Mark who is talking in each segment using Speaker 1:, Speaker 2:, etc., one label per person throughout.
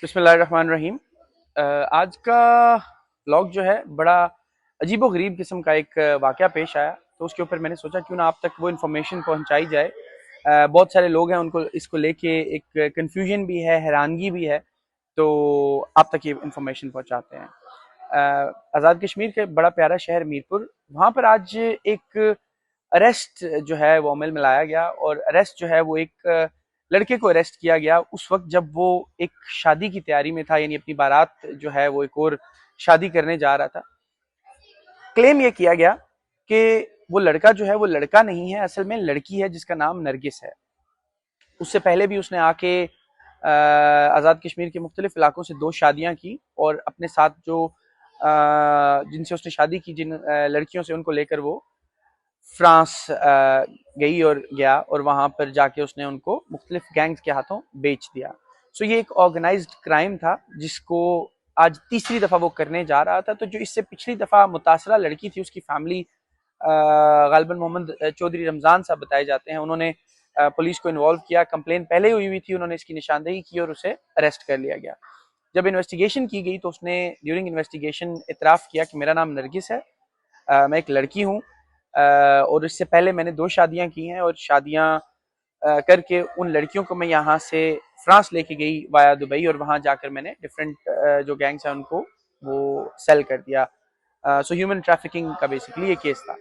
Speaker 1: बिस्मिल्लाहिर्रहमानिर्रहीम। आज का व्लॉग जो है बड़ा अजीबो गरीब किस्म का एक वाक़या पेश आया, तो उसके ऊपर मैंने सोचा क्यों ना आप तक वो इन्फॉर्मेशन पहुंचाई जाए। बहुत सारे लोग हैं, उनको इसको लेके एक कन्फ्यूजन भी है, हैरानगी भी है, तो आप तक ये इन्फॉर्मेशन पहुंचाते हैं। आज़ाद कश्मीर के बड़ा प्यारा शहर मीरपुर, वहाँ पर आज एक अरेस्ट जो है वो अमल में लाया गया, और अरेस्ट जो है वो एक लड़के को अरेस्ट किया गया उस वक्त जब वो एक शादी की तैयारी में था, यानी अपनी बारात जो है वो एक और शादी करने जा रहा था। क्लेम ये किया गया कि वो लड़का जो है वो लड़का नहीं है, असल में लड़की है जिसका नाम नरगिस है। उससे पहले भी उसने आके आज़ाद कश्मीर के मुख्तलिफ इलाकों से 2 शादियां की, और अपने साथ जो जिनसे उसने शादी की, जिन लड़कियों से, उनको लेकर वो फ्रांस गई और गया, और वहां पर जाके उसने उनको मुख्तलिफ गैंग्स के हाथों बेच दिया। सो ये एक ऑर्गेनाइज्ड क्राइम था जिसको आज तीसरी दफा वो करने जा रहा था। तो जो इससे पिछली दफा मुतासरा लड़की थी, उसकी फैमिली गालिबन मोहम्मद चौधरी रमजान साहब बताए जाते हैं, उन्होंने पुलिस को इन्वॉल्व किया। कंप्लेन पहले हुई थी, उन्होंने इसकी निशानदेही की और उसे अरेस्ट कर लिया गया। जब इन्वेस्टिगेशन की गई तो उसने ड्यूरिंग इन्वेस्टिगेशन इतराफ़ किया कि मेरा नाम नरगिस है, मैं एक लड़की हूँ, और इससे पहले मैंने 2 शादियां की हैं, और शादियां करके उन लड़कियों को मैं यहाँ से फ्रांस लेके गई वाया दुबई, और वहां जाकर मैंने डिफरेंट जो गैंग्स हैं उनको वो सेल कर दिया। सो ह्यूमन ट्रैफिकिंग का बेसिकली ये केस था।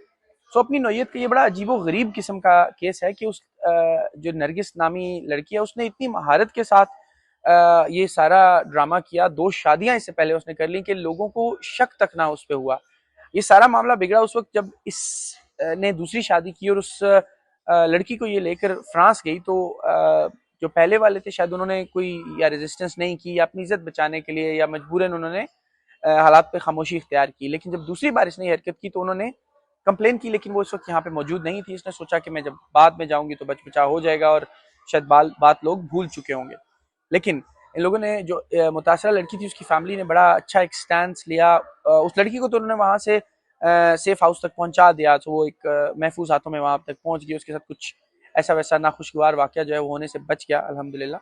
Speaker 1: सो अपनी नौयत का ये बड़ा अजीबो गरीब किस्म का केस है कि उस जो नरगिस नामी लड़की है, उसने इतनी महारत के साथ ये सारा ड्रामा किया। 2 शादियां इससे पहले उसने कर ली कि लोगों को शक तक ना उस पर हुआ। ये सारा मामला बिगड़ा उस वक्त जब इस ने दूसरी शादी की और उस लड़की को ये लेकर फ्रांस गई। तो जो पहले वाले थे शायद उन्होंने कोई या रेजिस्टेंस नहीं की, या अपनी इज्जत बचाने के लिए या मजबूरन उन्होंने हालात पे खामोशी इख्तियार की। लेकिन जब दूसरी बार इसने हरकत की तो उन्होंने कंप्लेन की, लेकिन वो इस वक्त यहाँ पे मौजूद नहीं थी। इसने सोचा कि मैं जब बाद में जाऊंगी तो बच बचा हो जाएगा और शायद बात लोग भूल चुके होंगे। लेकिन इन लोगों ने, जो मुतासरा लड़की थी, उसकी फैमिली ने बड़ा अच्छा एक स्टैंड लिया। उस लड़की को तो उन्होंने वहां से सेफ हाउस तक पहुंचा दिया, तो वो एक महफूज हाथों में वहां तक पहुंच गई। उसके साथ कुछ ऐसा वैसा नाखुशगवार वाकया जो है वो होने से बच गया, अल्हम्दुलिल्लाह।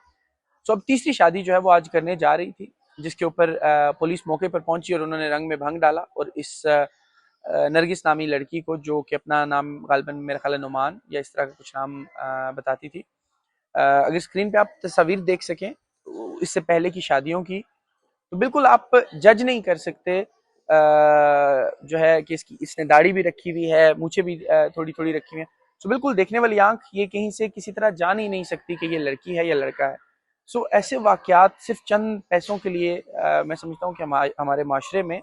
Speaker 1: सो अब तीसरी शादी जो है वो आज करने जा रही थी, जिसके ऊपर पुलिस मौके पर पहुंची और उन्होंने रंग में भंग डाला, और इस नरगिस नामी लड़की को, जो कि अपना नाम गालिबन मेरा ख्याल है नुमान या इस तरह का कुछ नाम बताती थी, अगर स्क्रीन पे आप तस्वीर देख सकें इससे पहले की शादियों की, तो बिल्कुल आप जज नहीं कर सकते। जो है कि इसने दाढ़ी भी रखी हुई है, मूछें भी थोड़ी थोड़ी रखी हुई है। सो बिल्कुल देखने वाली आंख ये कहीं से किसी तरह जान ही नहीं सकती कि ये लड़की है या लड़का है। सो ऐसे वाकयात सिर्फ चंद पैसों के लिए मैं समझता हूँ कि हमारे माशरे में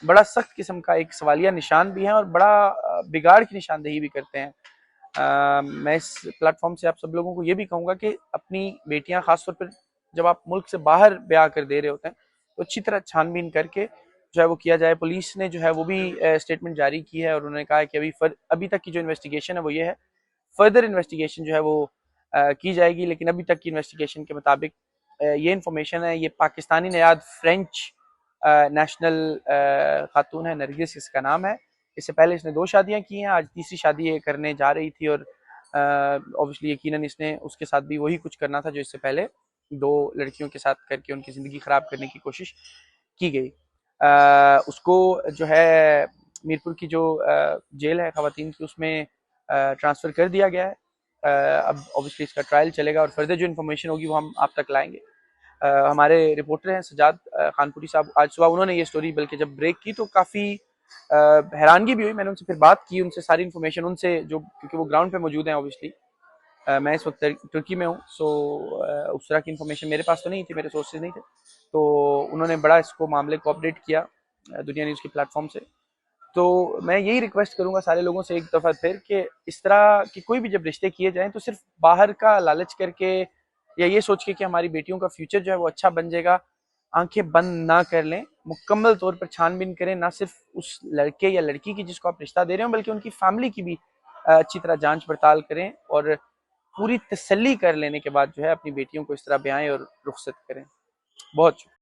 Speaker 1: बड़ा सख्त किस्म का एक सवालिया निशान भी है, और बड़ा बिगाड़ की निशानदेही भी करते हैं। मैं इस प्लेटफॉर्म से आप सब लोगों को ये भी कहूँगा कि अपनी बेटियां खासतौर पर जब आप मुल्क से बाहर ब्याह कर दे रहे होते हैं तो अच्छी तरह छानबीन करके जो है वो किया जाए। पुलिस ने जो है वो भी स्टेटमेंट जारी की है, और उन्होंने कहा है कि अभी तक की जो इन्वेस्टिगेशन है वो ये है, फर्दर इन्वेस्टिगेशन जो है वो की जाएगी। लेकिन अभी तक की इन्वेस्टिगेशन के मुताबिक ये इंफॉर्मेशन है, ये पाकिस्तानी नयाद फ्रेंच नेशनल खातून है, नरगिस इसका नाम है। इससे पहले इसने 2 शादियां की हैं, आज तीसरी शादी ये करने जा रही थी, और ऑब्वियसली यकीनन इसने उसके साथ भी वही कुछ करना था जो इससे पहले 2 लड़कियों के साथ करके उनकी ज़िंदगी ख़राब करने की कोशिश की गई। उसको जो है मीरपुर की जो जेल है ख़वातीन की, उसमें ट्रांसफ़र कर दिया गया है। अब ऑब्वियसली इसका ट्रायल चलेगा, और फर्दर जो इन्फॉर्मेशन होगी वो हम आप तक लाएंगे। हमारे रिपोर्टर हैं सजाद खानपुरी साहब, आज सुबह उन्होंने ये स्टोरी बल्कि जब ब्रेक की तो काफ़ी हैरानगी भी हुई। मैंने उनसे फिर बात की, उनसे सारी इन्फॉर्मेशन उनसे, जो क्योंकि वो ग्राउंड पे मौजूद हैं ऑब्वियसली। मैं इस वक्त तुर्की में हूँ, सो उस तरह की इन्फॉर्मेशन मेरे पास तो नहीं थी, मेरे सोर्सेज नहीं थे। तो उन्होंने बड़ा इसको मामले को अपडेट किया दुनिया न्यूज़ की प्लेटफॉर्म से। तो मैं यही रिक्वेस्ट करूंगा सारे लोगों से एक दफ़ा फिर कि इस तरह की कोई भी जब रिश्ते किए जाएं तो सिर्फ बाहर का लालच करके या ये सोच के कि हमारी बेटियों का फ्यूचर जो है वो अच्छा बन जाएगा, आंखें बंद ना कर लें। मुकम्मल तौर पर छानबीन करें, ना सिर्फ उस लड़के या लड़की की जिसको आप रिश्ता दे रहे हो, बल्कि उनकी फैमिली की भी अच्छी तरह जांच पड़ताल करें, और पूरी तसल्ली कर लेने के बाद जो है अपनी बेटियों को इस तरह ब्याएं और रुखसत करें। बहुत शुक्रिया।